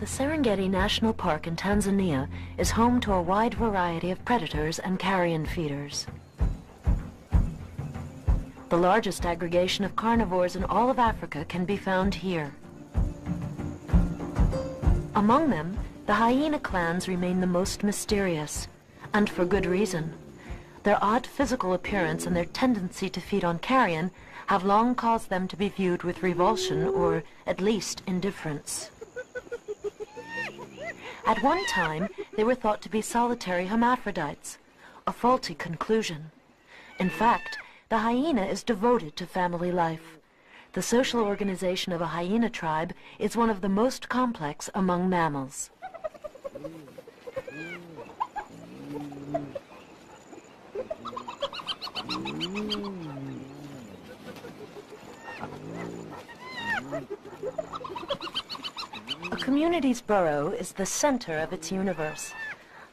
The Serengeti National Park in Tanzania is home to a wide variety of predators and carrion feeders. The largest aggregation of carnivores in all of Africa can be found here. Among them, the hyena clans remain the most mysterious, and for good reason. Their odd physical appearance and their tendency to feed on carrion have long caused them to be viewed with revulsion or at least indifference. At one time, they were thought to be solitary hermaphrodites, a faulty conclusion. In fact, the hyena is devoted to family life. The social organization of a hyena tribe is one of the most complex among mammals. A community's burrow is the center of its universe.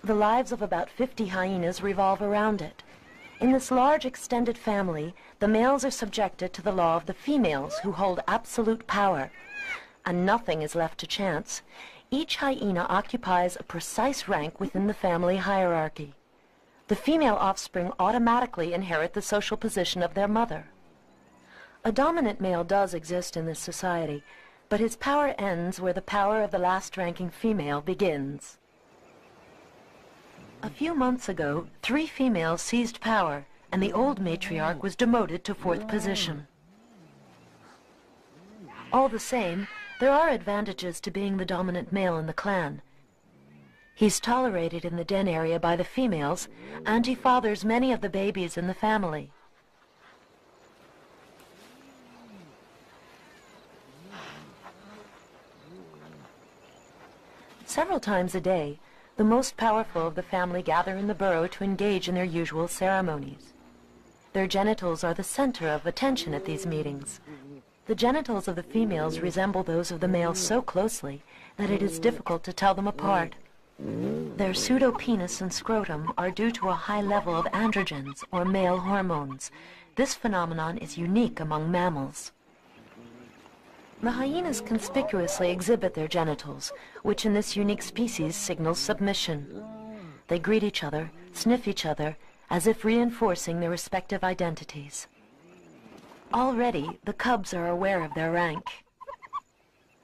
The lives of about 50 hyenas revolve around it. In this large extended family, the males are subjected to the law of the females who hold absolute power, and nothing is left to chance. Each hyena occupies a precise rank within the family hierarchy. The female offspring automatically inherit the social position of their mother. A dominant male does exist in this society, but his power ends where the power of the last-ranking female begins. A few months ago, 3 females seized power, and the old matriarch was demoted to 4th position. All the same, there are advantages to being the dominant male in the clan. He's tolerated in the den area by the females, and he fathers many of the babies in the family. Several times a day, the most powerful of the family gather in the burrow to engage in their usual ceremonies. Their genitals are the center of attention at these meetings. The genitals of the females resemble those of the males so closely that it is difficult to tell them apart. Their pseudopenis and scrotum are due to a high level of androgens, or male hormones. This phenomenon is unique among mammals. The hyenas conspicuously exhibit their genitals, which in this unique species signals submission. They greet each other, sniff each other, as if reinforcing their respective identities. Already, the cubs are aware of their rank.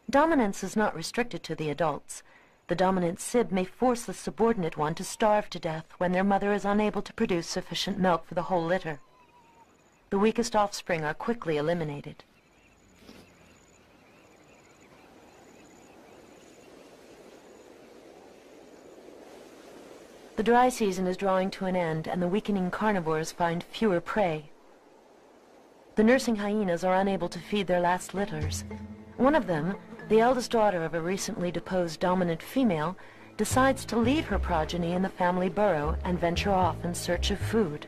Dominance is not restricted to the adults. The dominant sib may force the subordinate one to starve to death when their mother is unable to produce sufficient milk for the whole litter. The weakest offspring are quickly eliminated. The dry season is drawing to an end, and the weakening carnivores find fewer prey. The nursing hyenas are unable to feed their last litters. One of them, the eldest daughter of a recently deposed dominant female, decides to leave her progeny in the family burrow and venture off in search of food.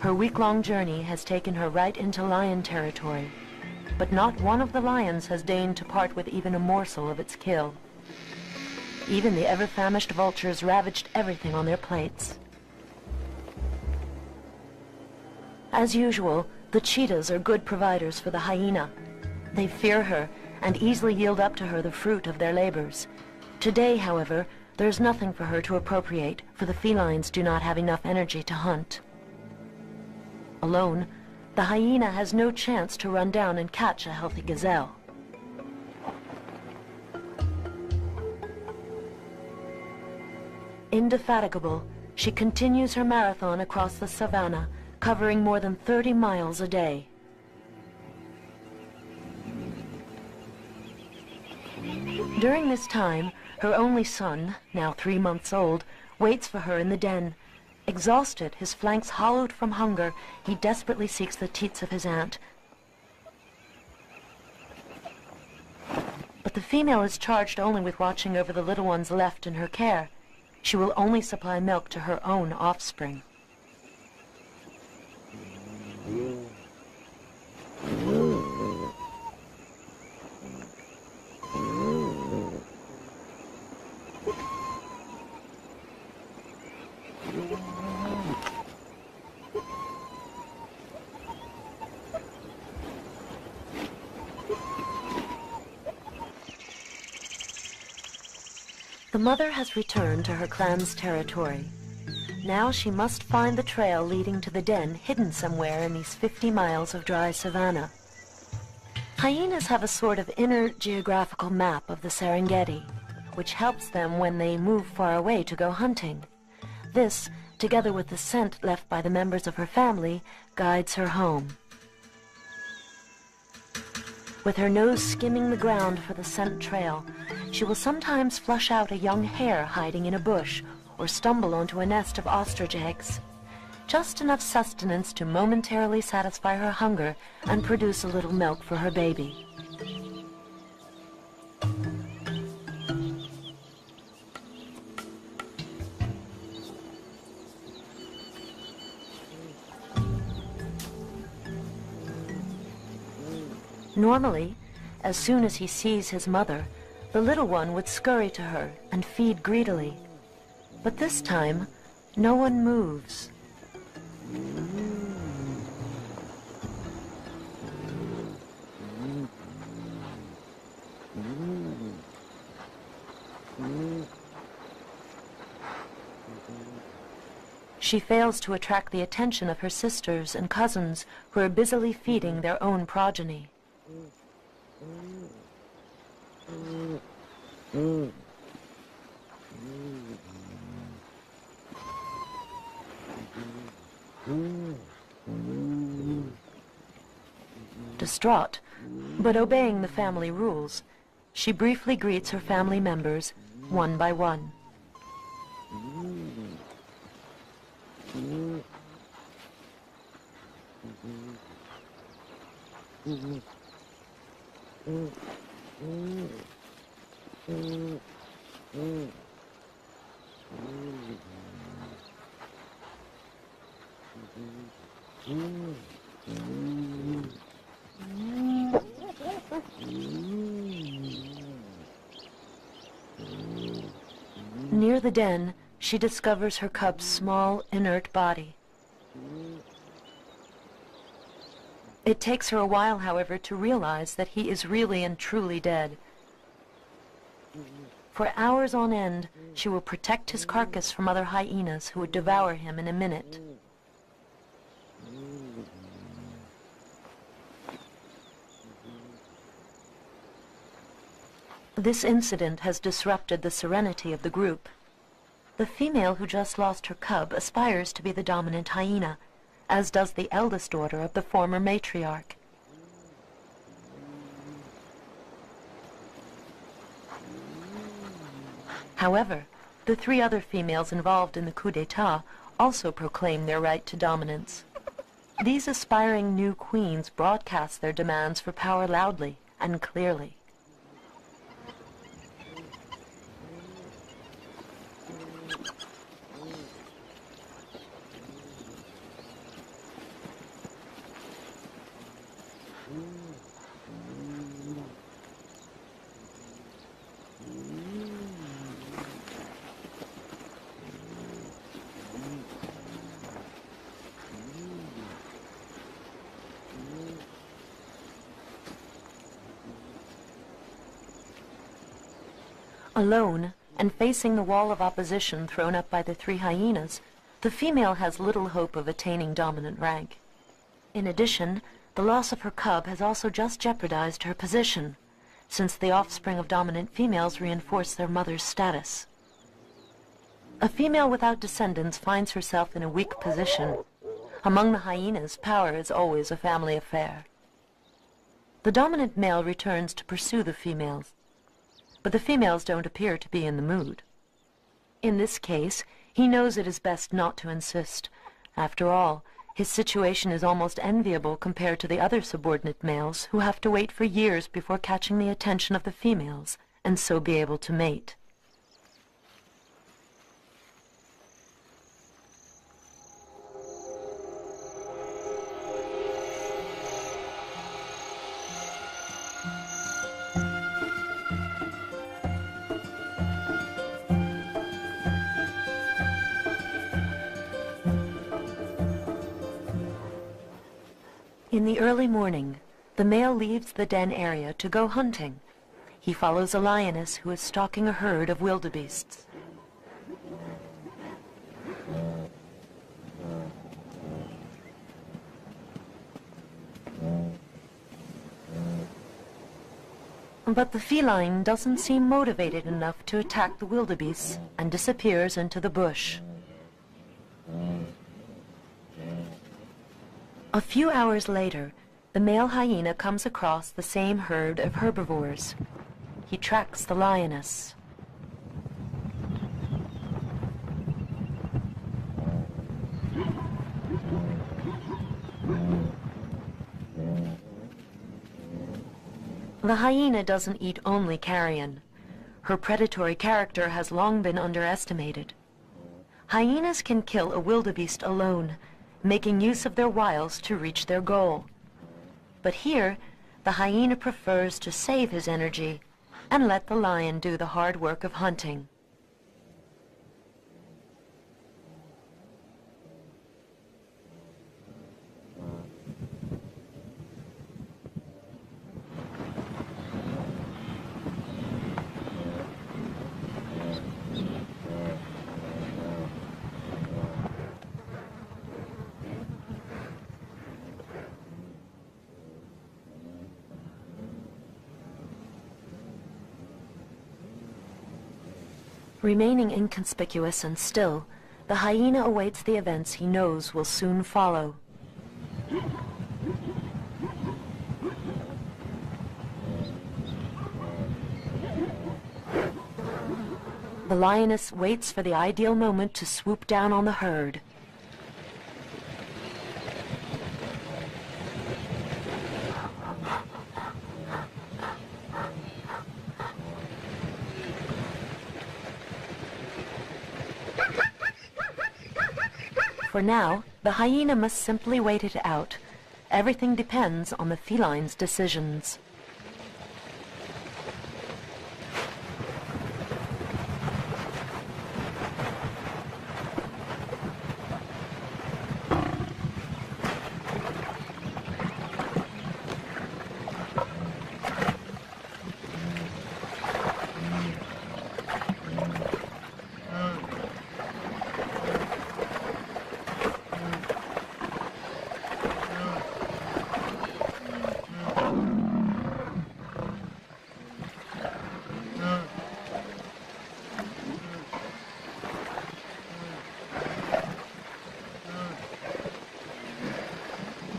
Her week-long journey has taken her right into lion territory, but not one of the lions has deigned to part with even a morsel of its kill. Even the ever-famished vultures ravaged everything on their plates. As usual, the cheetahs are good providers for the hyena. They fear her and easily yield up to her the fruit of their labors. Today, however, there's nothing for her to appropriate, for the felines do not have enough energy to hunt. Alone, the hyena has no chance to run down and catch a healthy gazelle. Indefatigable, she continues her marathon across the savannah, covering more than 30 miles a day. During this time, her only son, now 3 months old, waits for her in the den. Exhausted, his flanks hollowed from hunger, he desperately seeks the teats of his aunt. But the female is charged only with watching over the little ones left in her care. She will only supply milk to her own offspring. The mother has returned to her clan's territory. Now she must find the trail leading to the den hidden somewhere in these 50 miles of dry savanna. Hyenas have a sort of inner geographical map of the Serengeti, which helps them when they move far away to go hunting. This, together with the scent left by the members of her family, guides her home. With her nose skimming the ground for the scent trail, she will sometimes flush out a young hare hiding in a bush or stumble onto a nest of ostrich eggs. Just enough sustenance to momentarily satisfy her hunger and produce a little milk for her baby. Normally, as soon as he sees his mother, the little one would scurry to her and feed greedily. But this time, no one moves. She fails to attract the attention of her sisters and cousins who are busily feeding their own progeny. Distraught, but obeying the family rules, she briefly greets her family members one by one. Near the den, she discovers her cub's small, inert body. It takes her a while, however, to realize that he is really and truly dead. For hours on end, she will protect his carcass from other hyenas who would devour him in a minute. This incident has disrupted the serenity of the group. The female who just lost her cub aspires to be the dominant hyena, as does the eldest daughter of the former matriarch. However, the 3 other females involved in the coup d'etat also proclaim their right to dominance. These aspiring new queens broadcast their demands for power loudly and clearly. Alone, and facing the wall of opposition thrown up by the 3 hyenas, the female has little hope of attaining dominant rank. In addition, the loss of her cub has also just jeopardized her position, since the offspring of dominant females reinforce their mother's status. A female without descendants finds herself in a weak position. Among the hyenas, power is always a family affair. The dominant male returns to pursue the females, but the females don't appear to be in the mood. In this case, he knows it is best not to insist. After all, his situation is almost enviable compared to the other subordinate males who have to wait for years before catching the attention of the females, and so be able to mate. In the early morning, the male leaves the den area to go hunting. He follows a lioness who is stalking a herd of wildebeests. But the feline doesn't seem motivated enough to attack the wildebeests and disappears into the bush. A few hours later, the male hyena comes across the same herd of herbivores. He tracks the lioness. The hyena doesn't eat only carrion. Her predatory character has long been underestimated. Hyenas can kill a wildebeest alone, making use of their wiles to reach their goal. But here, the hyena prefers to save his energy and let the lion do the hard work of hunting. Remaining inconspicuous and still, the hyena awaits the events he knows will soon follow. The lioness waits for the ideal moment to swoop down on the herd. For now, the hyena must simply wait it out. Everything depends on the feline's decisions.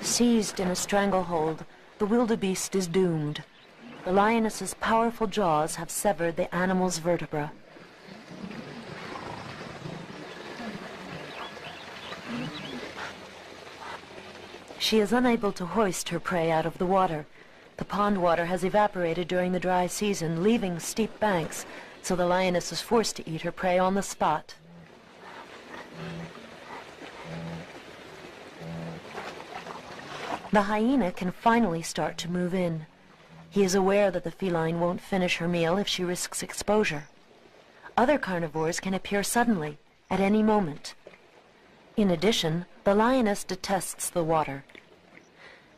Seized in a stranglehold, the wildebeest is doomed. The lioness's powerful jaws have severed the animal's vertebra. She is unable to hoist her prey out of the water. The pond water has evaporated during the dry season, leaving steep banks, so the lioness is forced to eat her prey on the spot. The hyena can finally start to move in. He is aware that the feline won't finish her meal if she risks exposure. Other carnivores can appear suddenly, at any moment. In addition, the lioness detests the water.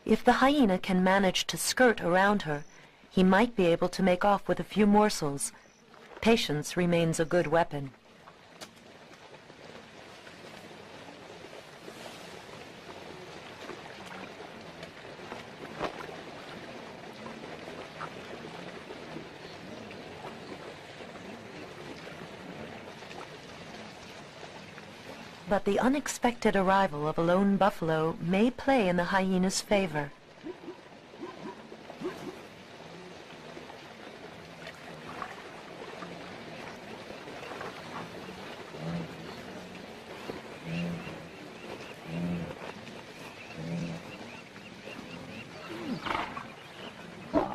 If the hyena can manage to skirt around her, he might be able to make off with a few morsels. Patience remains a good weapon. But the unexpected arrival of a lone buffalo may play in the hyena's favor.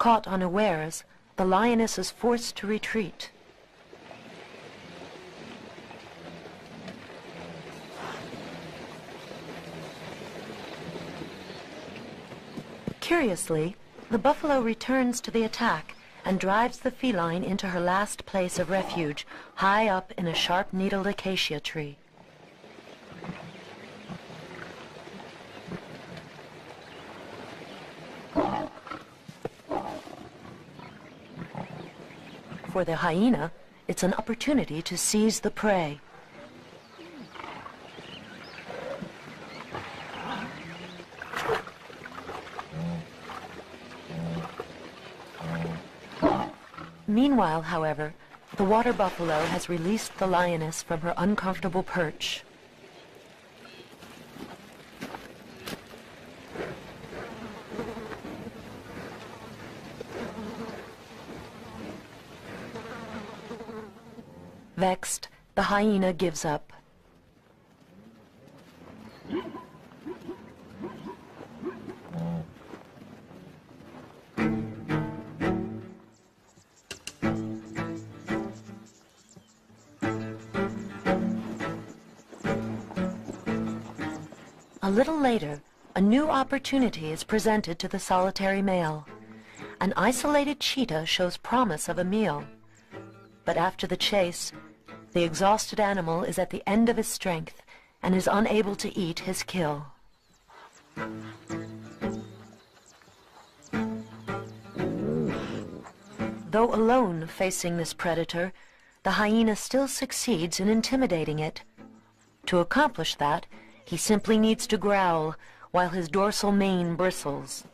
Caught unawares, the lioness is forced to retreat. Curiously, the buffalo returns to the attack and drives the feline into her last place of refuge, high up in a sharp-needled acacia tree. for the hyena, it's an opportunity to seize the prey. Meanwhile, however, the water buffalo has released the lioness from her uncomfortable perch. Vexed, the hyena gives up. A little later, a new opportunity is presented to the solitary male. An isolated cheetah shows promise of a meal. But after the chase, the exhausted animal is at the end of his strength and is unable to eat his kill. Though alone facing this predator, the hyena still succeeds in intimidating it. To accomplish that, he simply needs to growl while his dorsal mane bristles.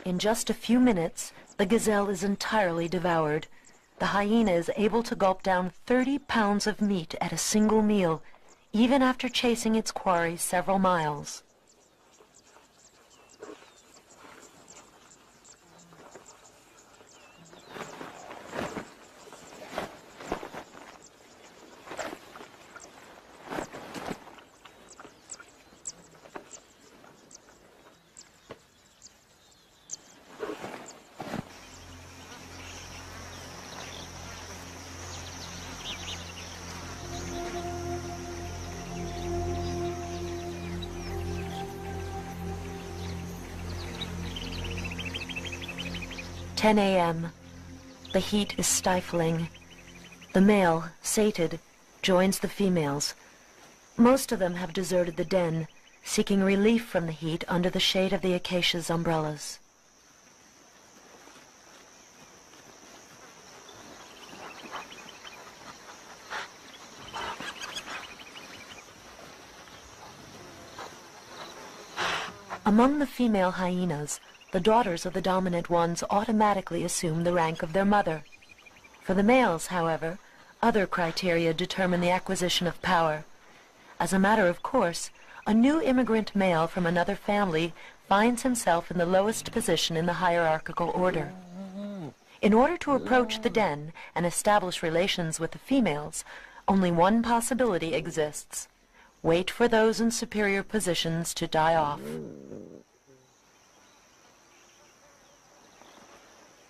In just a few minutes, the gazelle is entirely devoured. The hyena is able to gulp down 30 pounds of meat at a single meal, even after chasing its quarry several miles. "10 a.m. The heat is stifling. The male, sated, joins the females. Most of them have deserted the den, seeking relief from the heat under the shade of the acacia's umbrellas. Among the female hyenas, the daughters of the dominant ones automatically assume the rank of their mother. For the males, however, other criteria determine the acquisition of power. As a matter of course, a new immigrant male from another family finds himself in the lowest position in the hierarchical order. In order to approach the den and establish relations with the females, only one possibility exists: wait for those in superior positions to die off.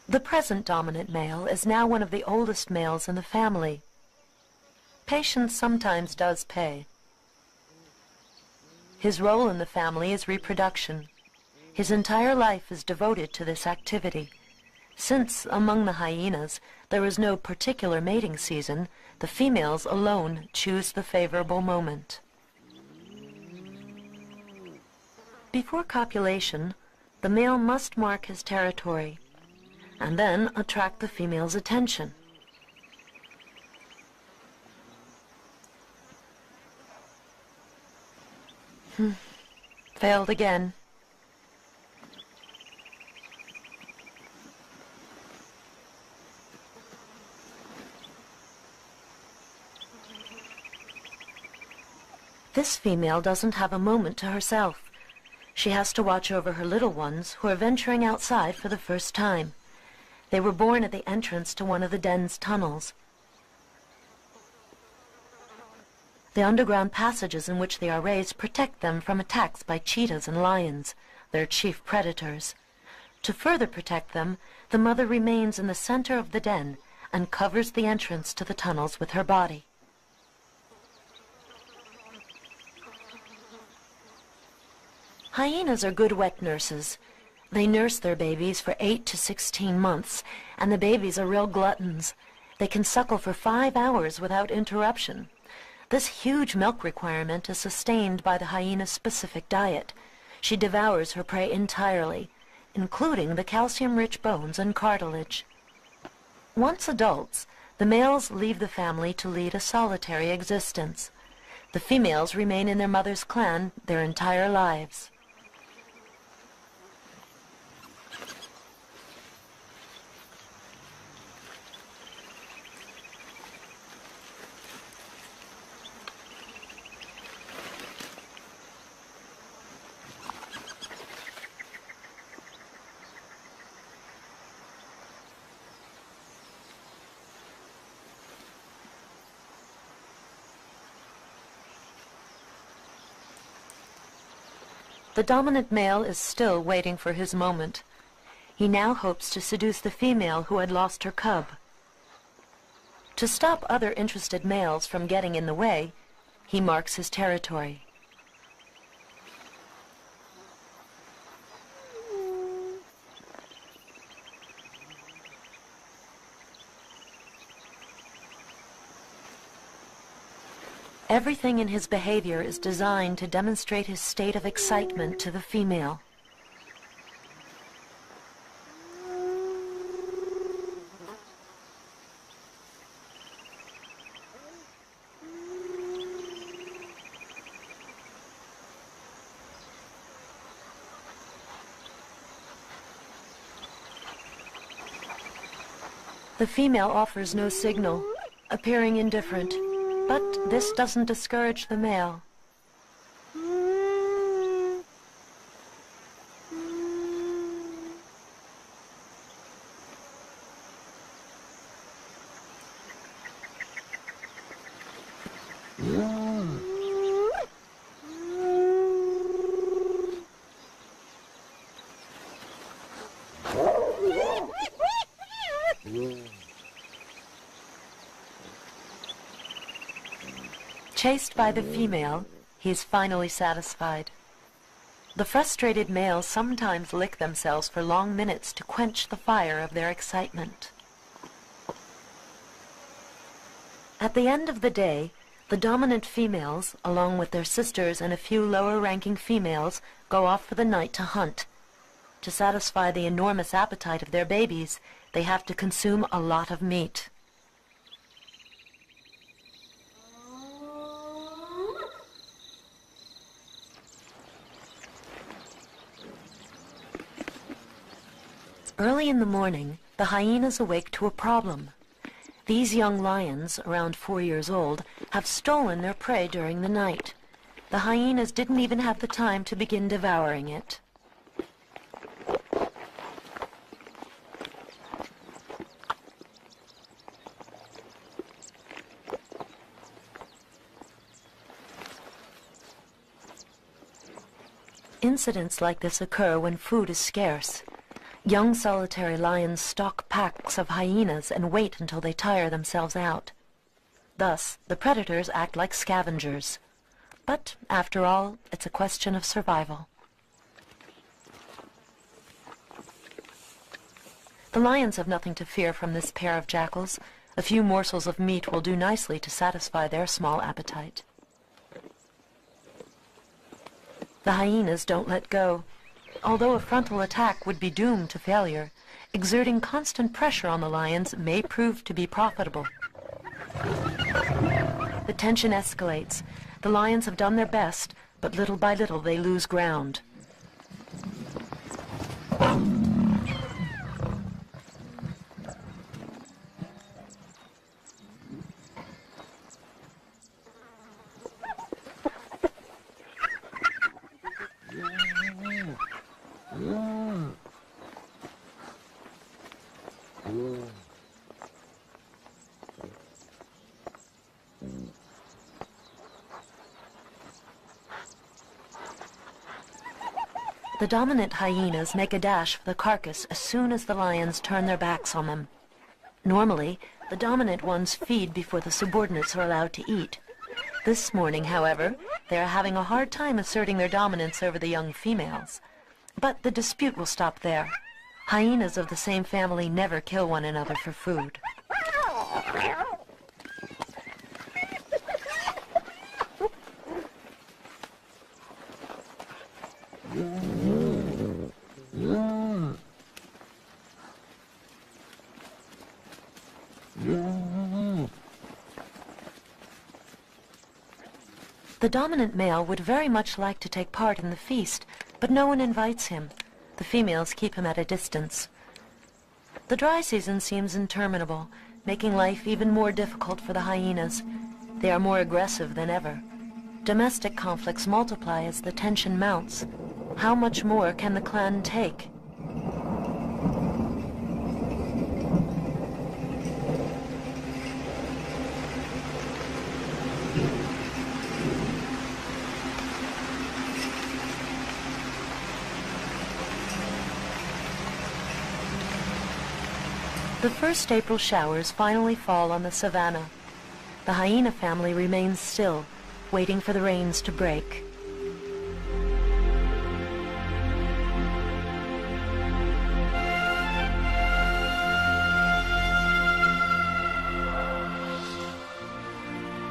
The present dominant male is now one of the oldest males in the family. Patience sometimes does pay. His role in the family is reproduction. His entire life is devoted to this activity. Since, among the hyenas, there is no particular mating season, the females alone choose the favorable moment. Before copulation, the male must mark his territory, and then attract the female's attention. Failed again. This female doesn't have a moment to herself. She has to watch over her little ones who are venturing outside for the first time. They were born at the entrance to one of the den's tunnels. The underground passages in which they are raised protect them from attacks by cheetahs and lions, their chief predators. To further protect them, the mother remains in the center of the den and covers the entrance to the tunnels with her body. Hyenas are good wet nurses. They nurse their babies for 8 to 16 months, and the babies are real gluttons. They can suckle for 5 hours without interruption. This huge milk requirement is sustained by the hyena's specific diet. She devours her prey entirely, including the calcium-rich bones and cartilage. Once adults, the males leave the family to lead a solitary existence. The females remain in their mother's clan their entire lives. The dominant male is still waiting for his moment. He now hopes to seduce the female who had lost her cub. To stop other interested males from getting in the way, he marks his territory. Everything in his behavior is designed to demonstrate his state of excitement to the female. The female offers no signal, appearing indifferent. But this doesn't discourage the male. Chased by the female, he is finally satisfied. The frustrated males sometimes lick themselves for long minutes to quench the fire of their excitement. At the end of the day, the dominant females, along with their sisters and a few lower-ranking females, go off for the night to hunt. To satisfy the enormous appetite of their babies, they have to consume a lot of meat. Early in the morning, the hyenas awake to a problem. These young lions, around 4 years old, have stolen their prey during the night. The hyenas didn't even have the time to begin devouring it. Incidents like this occur when food is scarce. Young solitary lions stalk packs of hyenas and wait until they tire themselves out. Thus, the predators act like scavengers. But, after all, it's a question of survival. The lions have nothing to fear from this pair of jackals. A few morsels of meat will do nicely to satisfy their small appetite. The hyenas don't let go. Although a frontal attack would be doomed to failure, exerting constant pressure on the lions may prove to be profitable. The tension escalates. The lions have done their best, but little by little they lose ground. The dominant hyenas make a dash for the carcass as soon as the lions turn their backs on them. Normally, the dominant ones feed before the subordinates are allowed to eat. This morning, however, they are having a hard time asserting their dominance over the young females. But the dispute will stop there. Hyenas of the same family never kill one another for food. The dominant male would very much like to take part in the feast, but no one invites him. The females keep him at a distance. The dry season seems interminable, making life even more difficult for the hyenas. They are more aggressive than ever. Domestic conflicts multiply as the tension mounts. How much more can the clan take? The first April showers finally fall on the savannah. The hyena family remains still, waiting for the rains to break.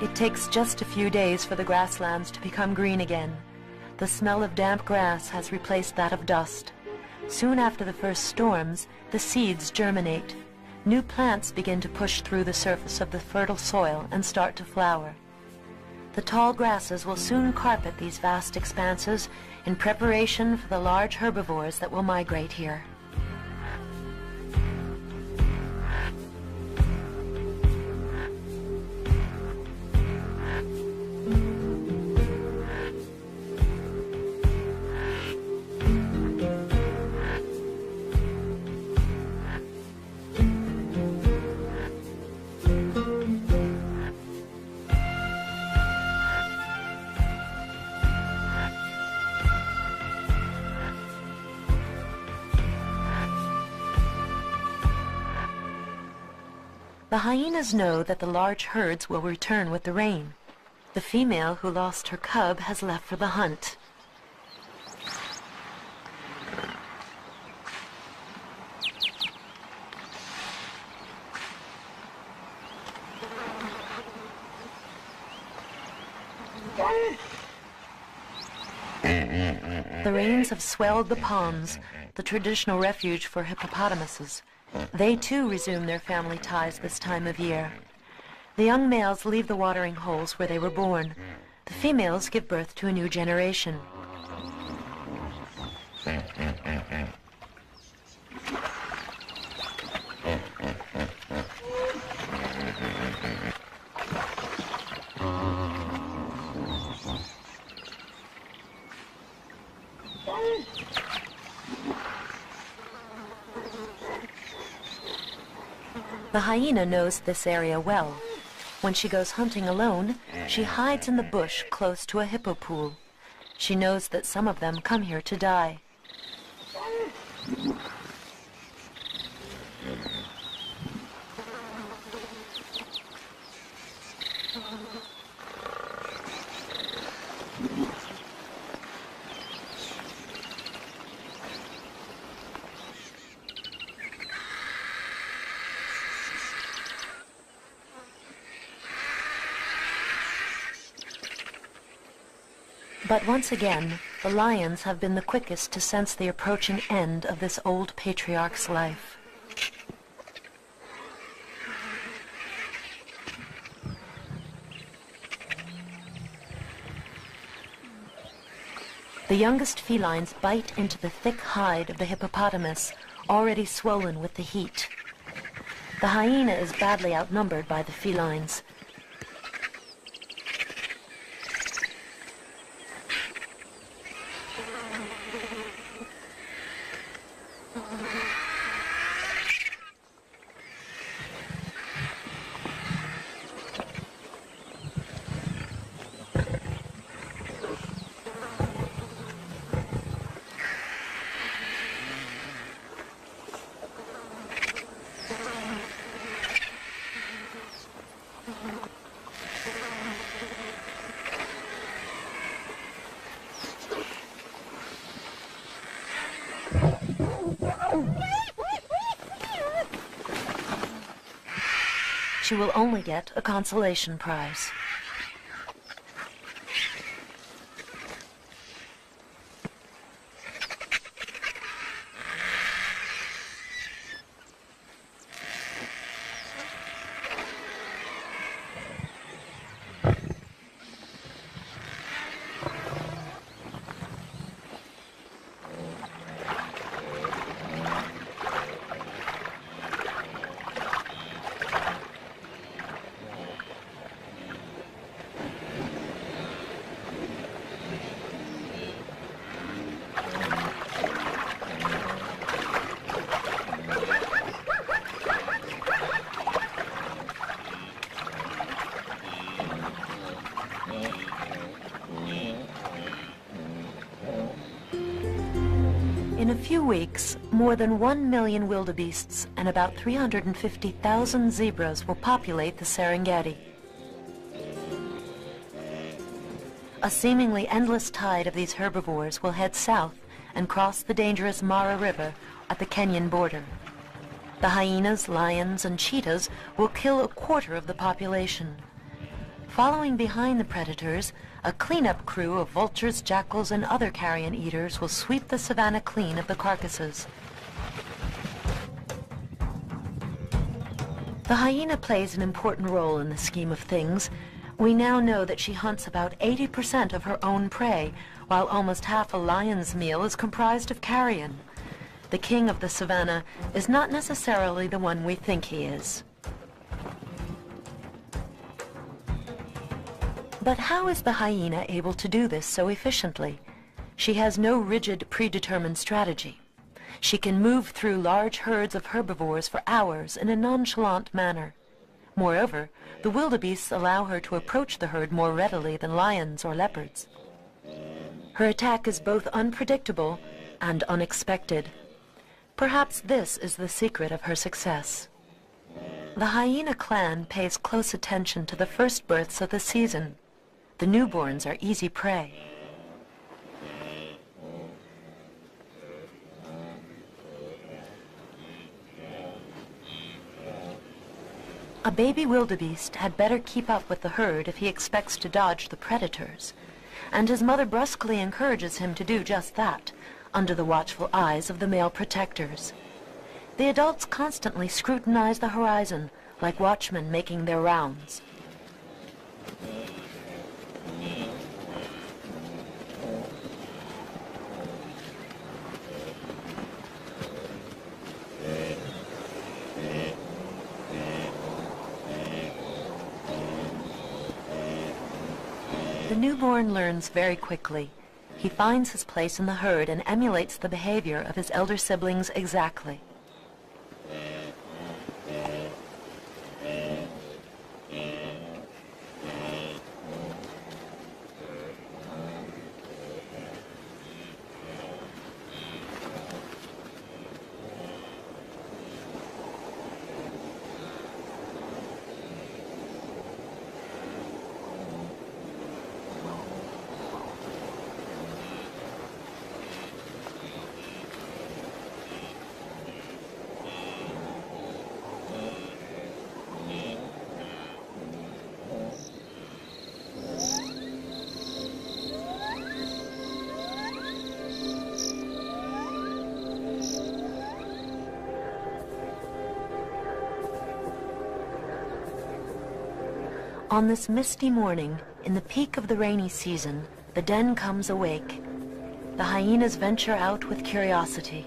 It takes just a few days for the grasslands to become green again. The smell of damp grass has replaced that of dust. Soon after the first storms, the seeds germinate. New plants begin to push through the surface of the fertile soil and start to flower. The tall grasses will soon carpet these vast expanses in preparation for the large herbivores that will migrate here. The hyenas know that the large herds will return with the rain. The female who lost her cub has left for the hunt. The rains have swelled the ponds, the traditional refuge for hippopotamuses. They too resume their family ties this time of year. The young males leave the watering holes where they were born. The females give birth to a new generation. The hyena knows this area well. When she goes hunting alone, she hides in the bush close to a hippo pool. She knows that some of them come here to die. But once again, the lions have been the quickest to sense the approaching end of this old patriarch's life. The youngest felines bite into the thick hide of the hippopotamus, already swollen with the heat. The hyena is badly outnumbered by the felines. She will only get a consolation prize. few weeks, more than 1 million wildebeests and about 350,000 zebras will populate the Serengeti. A seemingly endless tide of these herbivores will head south and cross the dangerous Mara River at the Kenyan border. The hyenas, lions, and cheetahs will kill a quarter of the population. Following behind the predators, a cleanup crew of vultures, jackals, and other carrion eaters will sweep the savanna clean of the carcasses. The hyena plays an important role in the scheme of things. We now know that she hunts about 80% of her own prey, while almost half a lion's meal is comprised of carrion. The king of the savanna is not necessarily the one we think he is. But how is the hyena able to do this so efficiently? She has no rigid, predetermined strategy. She can move through large herds of herbivores for hours in a nonchalant manner. Moreover, the wildebeests allow her to approach the herd more readily than lions or leopards. Her attack is both unpredictable and unexpected. Perhaps this is the secret of her success. The hyena clan pays close attention to the first births of the season. The newborns are easy prey. A baby wildebeest had better keep up with the herd if he expects to dodge the predators, and his mother brusquely encourages him to do just that, under the watchful eyes of the male protectors. The adults constantly scrutinize the horizon, like watchmen making their rounds. The newborn learns very quickly. He finds his place in the herd and emulates the behavior of his elder siblings exactly. On this misty morning, in the peak of the rainy season, the den comes awake. The hyenas venture out with curiosity.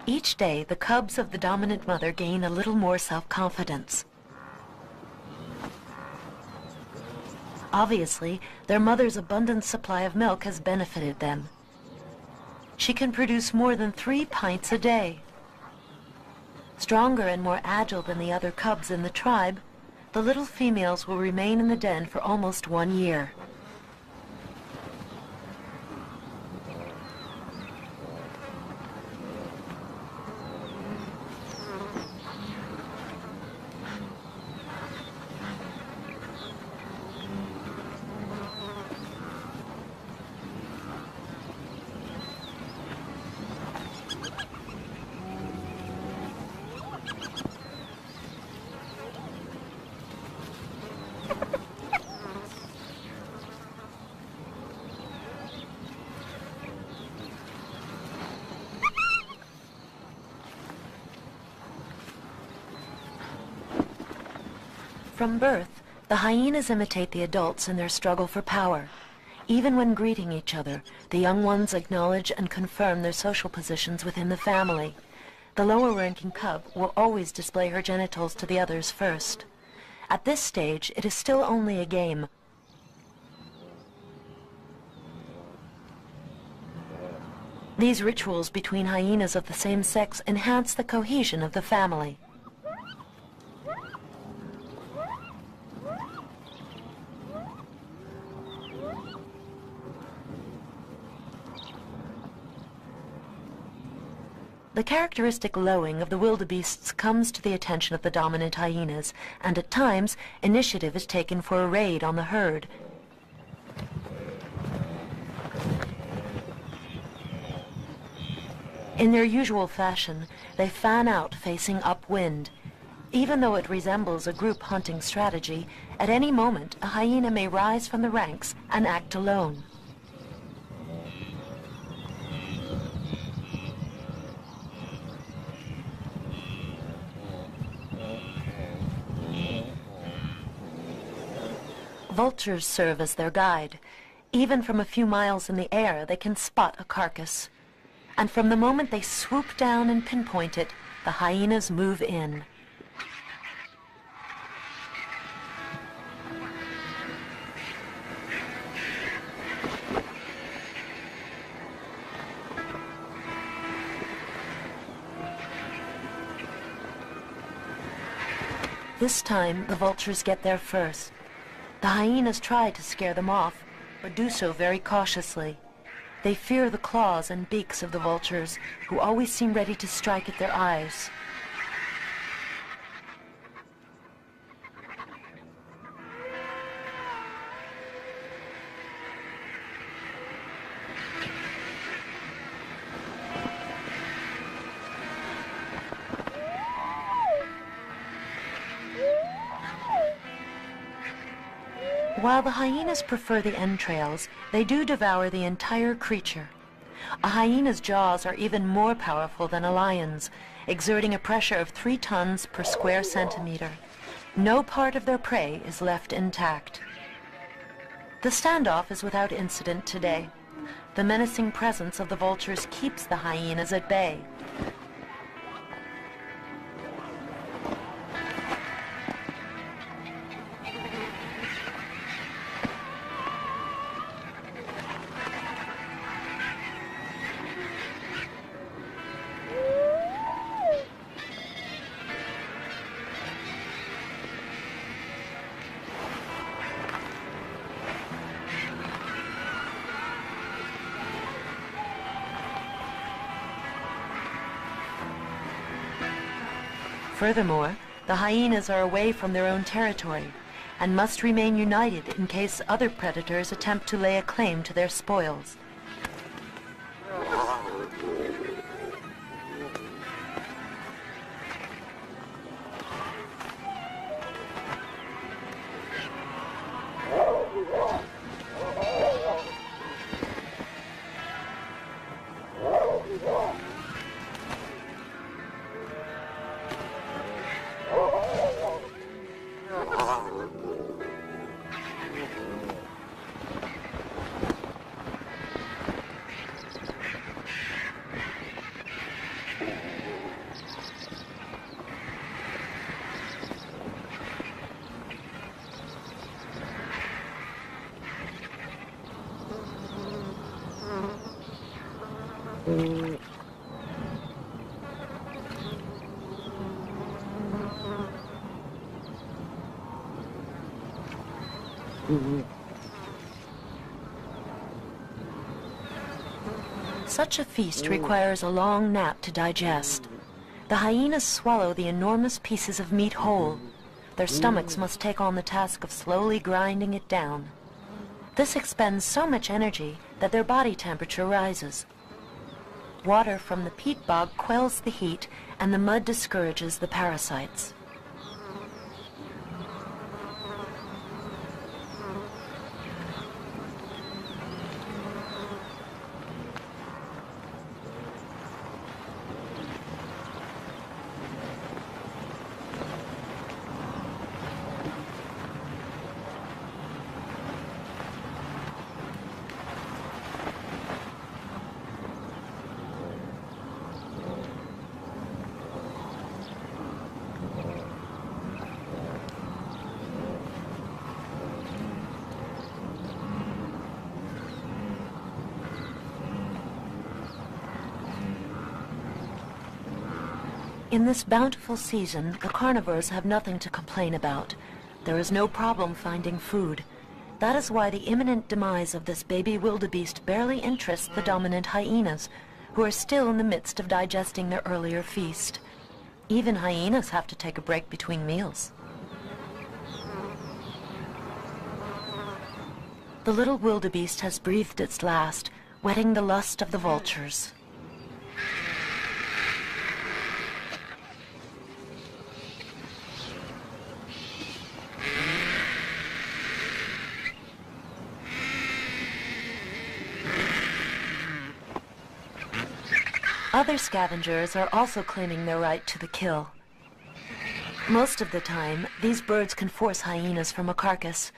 Each day, the cubs of the dominant mother gain a little more self-confidence. Obviously, their mother's abundant supply of milk has benefited them. She can produce more than 3 pints a day. Stronger and more agile than the other cubs in the tribe, the little females will remain in the den for almost 1 year. From birth, the hyenas imitate the adults in their struggle for power. Even when greeting each other, the young ones acknowledge and confirm their social positions within the family. The lower-ranking cub will always display her genitals to the others first. At this stage, it is still only a game. These rituals between hyenas of the same sex enhance the cohesion of the family. The characteristic lowing of the wildebeests comes to the attention of the dominant hyenas, and at times, initiative is taken for a raid on the herd. In their usual fashion, they fan out facing upwind. Even though it resembles a group hunting strategy, at any moment a hyena may rise from the ranks and act alone. Vultures serve as their guide. Even from a few miles in the air, they can spot a carcass. And from the moment they swoop down and pinpoint it, the hyenas move in. This time, the vultures get there first. The hyenas try to scare them off, but do so very cautiously. They fear the claws and beaks of the vultures, who always seem ready to strike at their eyes. While the hyenas prefer the entrails, they do devour the entire creature. A hyena's jaws are even more powerful than a lion's, exerting a pressure of 3 tons per square centimeter. No part of their prey is left intact. The standoff is without incident today. The menacing presence of the vultures keeps the hyenas at bay. Furthermore, the hyenas are away from their own territory and must remain united in case other predators attempt to lay a claim to their spoils. Such a feast requires a long nap to digest. The hyenas swallow the enormous pieces of meat whole. Their stomachs must take on the task of slowly grinding it down. This expends so much energy that their body temperature rises. Water from the peat bog quells the heat, and the mud discourages the parasites. In this bountiful season, the carnivores have nothing to complain about. There is no problem finding food. That is why the imminent demise of this baby wildebeest barely interests the dominant hyenas, who are still in the midst of digesting their earlier feast. Even hyenas have to take a break between meals. The little wildebeest has breathed its last, whetting the lust of the vultures. Other scavengers are also claiming their right to the kill. Most of the time, these birds can force hyenas from a carcass.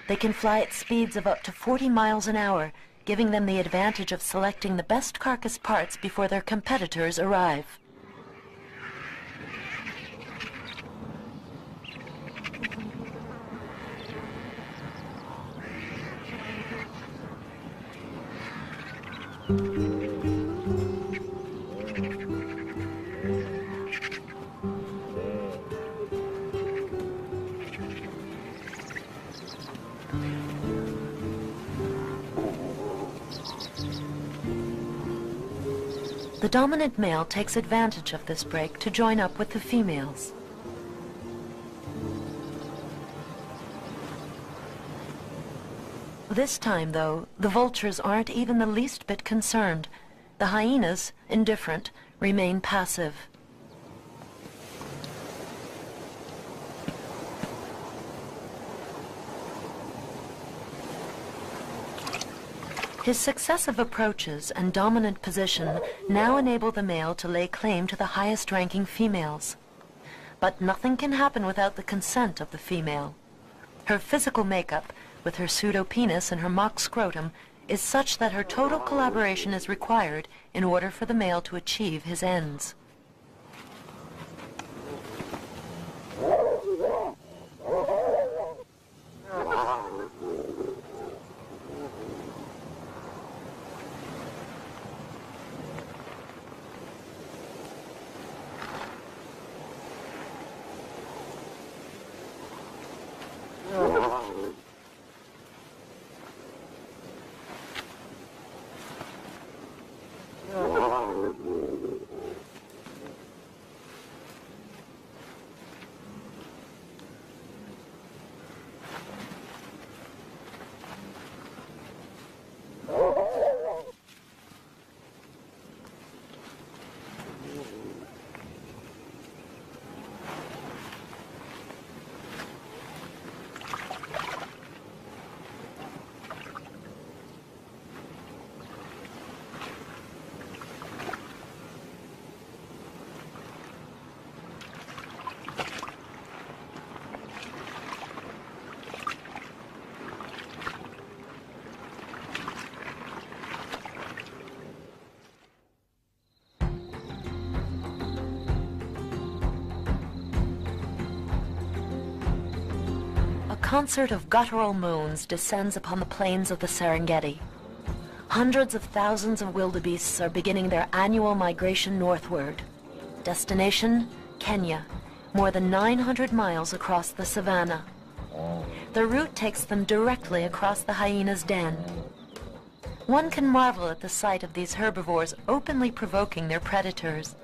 They can fly at speeds of up to 40 miles an hour, giving them the advantage of selecting the best carcass parts before their competitors arrive. The dominant male takes advantage of this break to join up with the females. This time, though, the vultures aren't even the least bit concerned. The hyenas, indifferent, remain passive. His successive approaches and dominant position now enable the male to lay claim to the highest-ranking females. But nothing can happen without the consent of the female. Her physical makeup, with her pseudopenis and her mock scrotum, is such that her total collaboration is required in order for the male to achieve his ends. A concert of guttural moans descends upon the plains of the Serengeti. Hundreds of thousands of wildebeests are beginning their annual migration northward. Destination, Kenya, more than 900 miles across the savannah. The route takes them directly across the hyena's den. One can marvel at the sight of these herbivores openly provoking their predators.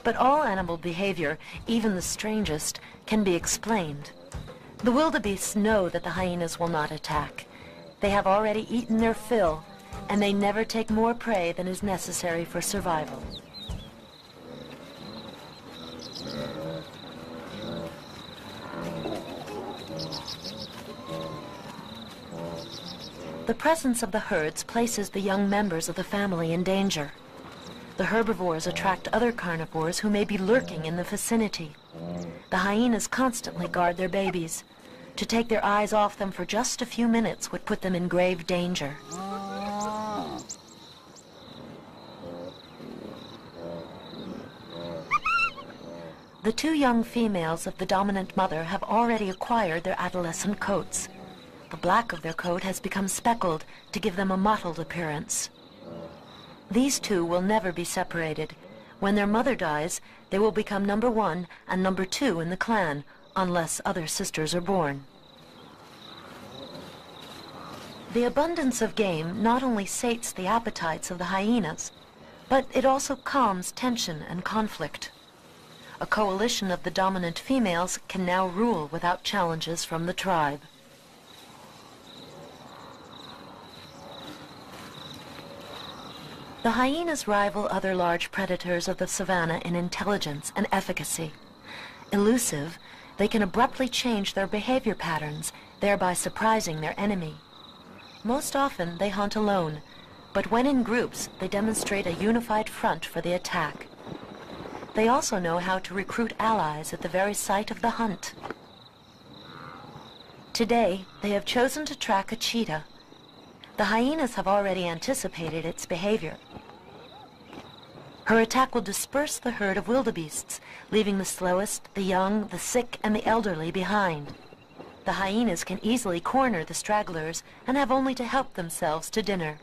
But all animal behavior, even the strangest, can be explained. The wildebeests know that the hyenas will not attack. They have already eaten their fill, and they never take more prey than is necessary for survival. The presence of the herds places the young members of the family in danger. The herbivores attract other carnivores who may be lurking in the vicinity. The hyenas constantly guard their babies. To take their eyes off them for just a few minutes would put them in grave danger. The two young females of the dominant mother have already acquired their adolescent coats. The black of their coat has become speckled to give them a mottled appearance. These two will never be separated. When their mother dies, they will become number 1 and number 2 in the clan, unless other sisters are born. The abundance of game not only sates the appetites of the hyenas, but it also calms tension and conflict. A coalition of the dominant females can now rule without challenges from the tribe. The hyenas rival other large predators of the savanna in intelligence and efficacy. Elusive, they can abruptly change their behavior patterns, thereby surprising their enemy. Most often they hunt alone, but when in groups they demonstrate a unified front for the attack. They also know how to recruit allies at the very site of the hunt. Today, they have chosen to track a cheetah. The hyenas have already anticipated its behavior. Her attack will disperse the herd of wildebeests, leaving the slowest, the young, the sick, and the elderly behind. The hyenas can easily corner the stragglers and have only to help themselves to dinner.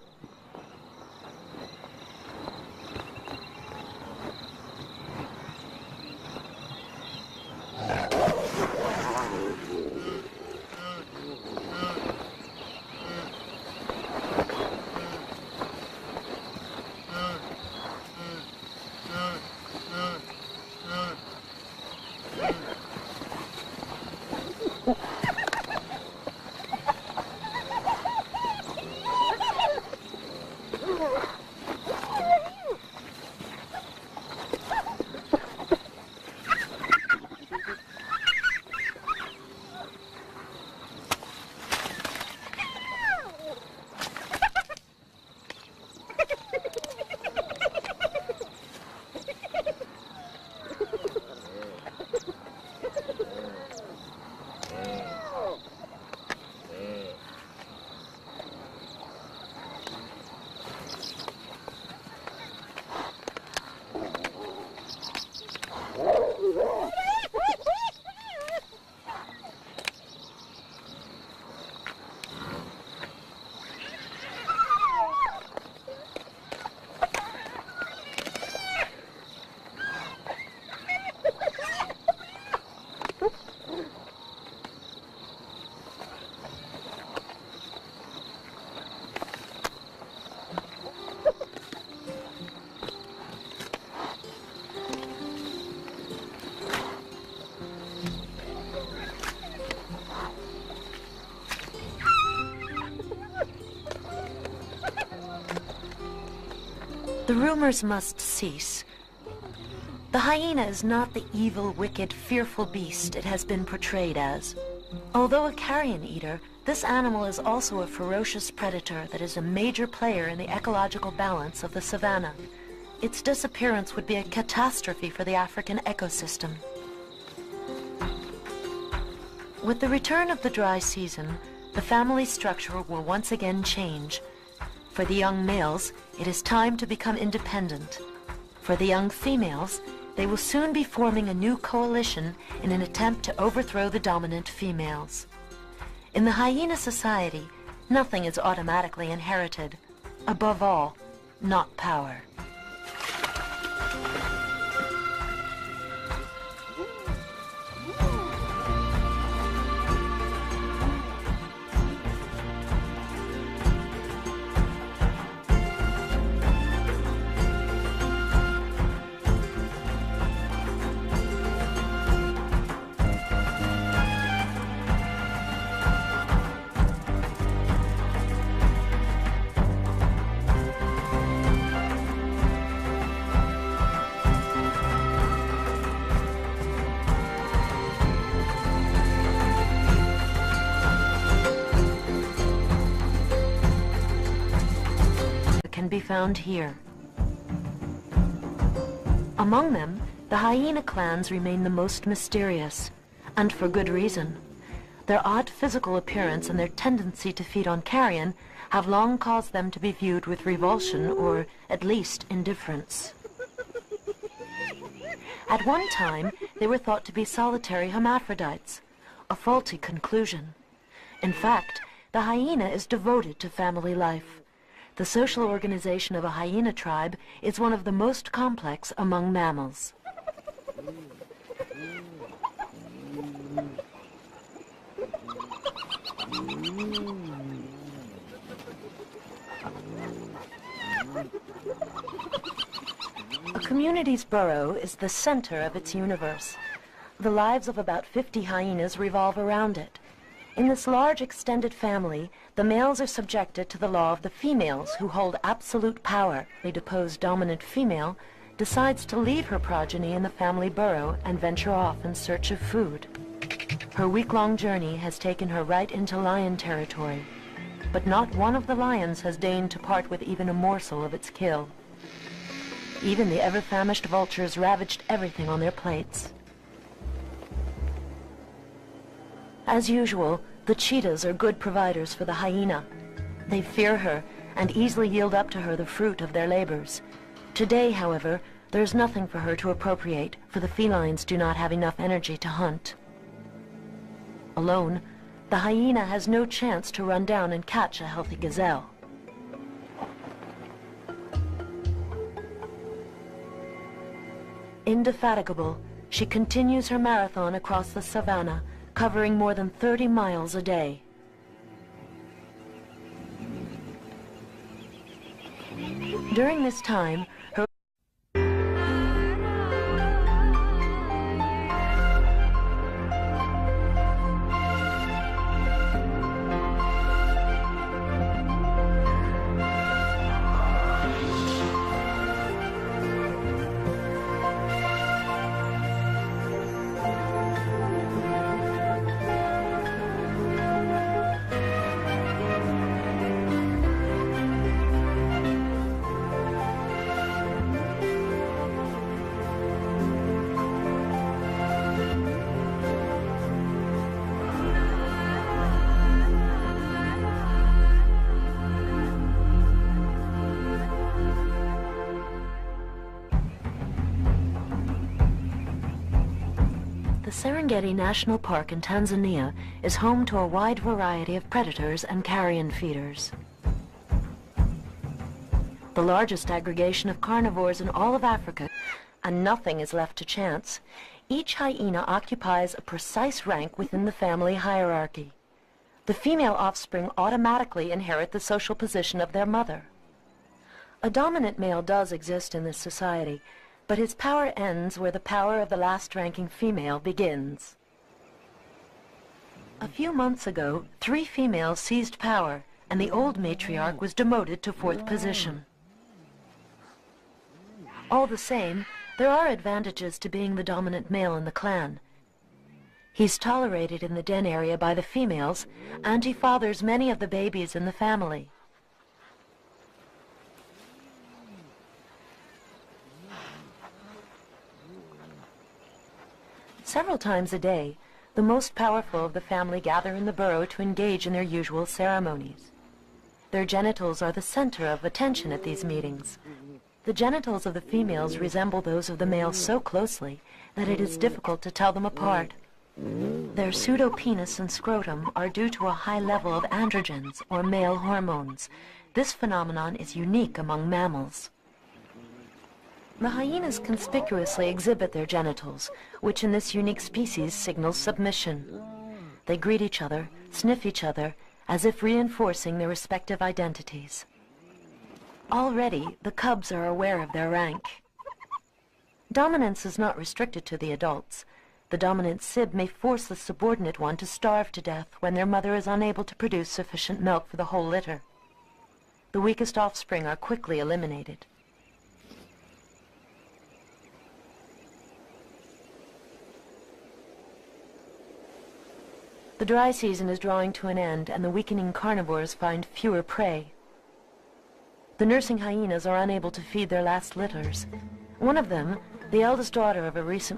The rumors must cease. The hyena is not the evil, wicked, fearful beast it has been portrayed as. Although a carrion eater, this animal is also a ferocious predator that is a major player in the ecological balance of the savanna. Its disappearance would be a catastrophe for the African ecosystem. With the return of the dry season, the family structure will once again change. For the young males, it is time to become independent. For the young females, they will soon be forming a new coalition in an attempt to overthrow the dominant females. In the hyena society, nothing is automatically inherited. Above all, not power. Can be found here. Among them, the hyena clans remain the most mysterious, and for good reason. Their odd physical appearance and their tendency to feed on carrion have long caused them to be viewed with revulsion or, at least, indifference. At one time, they were thought to be solitary hermaphrodites, a faulty conclusion. In fact, the hyena is devoted to family life. The social organization of a hyena tribe is one of the most complex among mammals. A community's burrow is the center of its universe. The lives of about 50 hyenas revolve around it. In this large extended family, the males are subjected to the law of the females, who hold absolute power. A deposed dominant female decides to leave her progeny in the family burrow and venture off in search of food. Her week-long journey has taken her right into lion territory, but not one of the lions has deigned to part with even a morsel of its kill. Even the ever-famished vultures ravaged everything on their plates. As usual, the cheetahs are good providers for the hyena. They fear her and easily yield up to her the fruit of their labors. Today, however, there's nothing for her to appropriate, for the felines do not have enough energy to hunt. Alone, the hyena has no chance to run down and catch a healthy gazelle. Indefatigable, she continues her marathon across the savannah, covering more than 30 miles a day. During this time, her The Serengeti National Park in Tanzania is home to a wide variety of predators and carrion feeders. The largest aggregation of carnivores in all of Africa, and nothing is left to chance. Each hyena occupies a precise rank within the family hierarchy. The female offspring automatically inherit the social position of their mother. A dominant male does exist in this society, but his power ends where the power of the last-ranking female begins. A few months ago, 3 females seized power, and the old matriarch was demoted to 4th position. All the same, there are advantages to being the dominant male in the clan. He's tolerated in the den area by the females, and he fathers many of the babies in the family. Several times a day, the most powerful of the family gather in the burrow to engage in their usual ceremonies. Their genitals are the center of attention at these meetings. The genitals of the females resemble those of the males so closely that it is difficult to tell them apart. Their pseudopenis and scrotum are due to a high level of androgens, or male hormones. This phenomenon is unique among mammals. The hyenas conspicuously exhibit their genitals, which in this unique species signals submission. They greet each other, sniff each other, as if reinforcing their respective identities. Already, the cubs are aware of their rank. Dominance is not restricted to the adults. The dominant sib may force the subordinate one to starve to death when their mother is unable to produce sufficient milk for the whole litter. The weakest offspring are quickly eliminated. The dry season is drawing to an end, and the weakening carnivores find fewer prey. The nursing hyenas are unable to feed their last litters. One of them, the eldest daughter of a recently